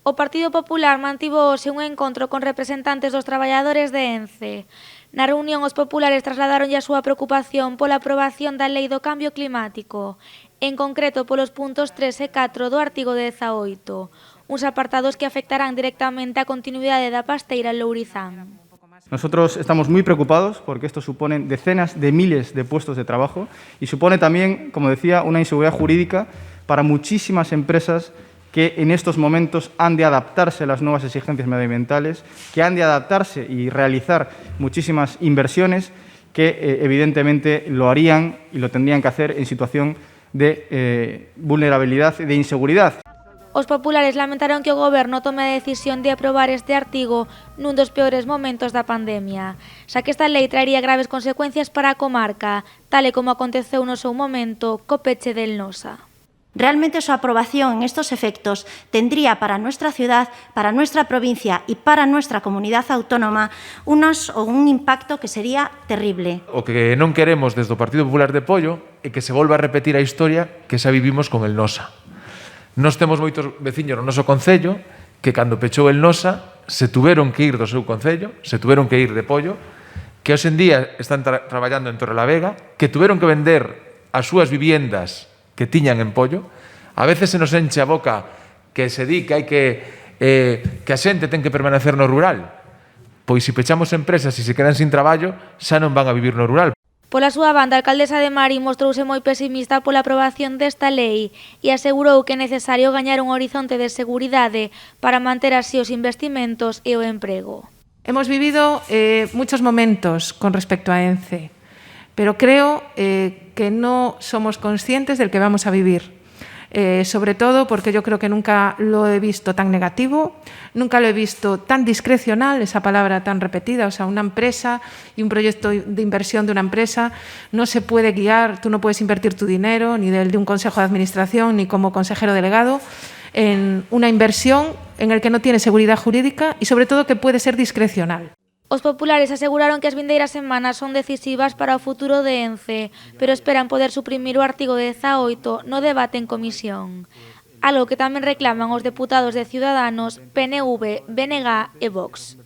O Partido Popular mantivo hoxe un encontro con representantes dos traballadores de ENCE. Na reunión, os populares trasladaronlle a súa preocupación pola aprobación da Lei do Cambio Climático, en concreto polos puntos 3 e 4 do artigo 18, uns apartados que afectarán directamente a continuidade da pasteira en Lourizán. Nosotros estamos muy preocupados porque esto supone decenas de miles de puestos de trabajo y supone también, como decía, una inseguridad jurídica para muchísimas empresas que en estos momentos han de adaptarse a las nuevas exigencias medioambientales, que han de adaptarse y realizar muchísimas inversiones que evidentemente lo harían y lo tendrían que hacer en situación de vulnerabilidad e de inseguridad. Os populares lamentaron que o Goberno tome a decisión de aprobar este artigo nun dos peores momentos da pandemia, xa que esta lei traería graves consecuencias para a comarca, tal e como aconteceu no seu momento co peche del Nosa. Realmente su aprobación en estos efectos tendría para nuestra ciudad, para nuestra provincia y para nuestra comunidad autónoma un impacto que sería terrible. O que non queremos desde o Partido Popular de Pollo é que se volva a repetir a historia que xa vivimos con el Nosa. Nós temos moitos veciños no noso concello que cando pechou el Nosa se tuveron que ir do seu concello, se tuveron que ir de Pollo, que hoxe en día están traballando en Torrelavega, que tuveron que vender as súas viviendas que tiñan en Pollo. A veces se nos enche a boca que se di que hai que a xente ten que permanecer no rural. Pois se pechamos empresas e se quedan sin traballo, xa non van a vivir no rural. Pola súa banda, a alcaldesa de Mari mostrouse moi pesimista pola aprobación desta lei e asegurou que é necesario gañar un horizonte de seguridade para manter así os investimentos e o emprego. Hemos vivido muchos momentos con respecto a ENCE, pero creo que no somos conscientes del que vamos a vivir. Sobre todo porque yo creo que nunca lo he visto tan negativo, nunca lo he visto tan discrecional, esa palabra tan repetida. O sea, una empresa y un proyecto de inversión de una empresa no se puede guiar, tú no puedes invertir tu dinero, ni del de un consejo de administración, ni como consejero delegado, en una inversión en el que no tiene seguridad jurídica y sobre todo que puede ser discrecional. Os populares aseguraron que as vindeiras semanas son decisivas para o futuro de ENCE, pero esperan poder suprimir o artigo 18 no debate en comisión, algo que tamén reclaman os deputados de Ciudadanos, PNV, BNG e Vox.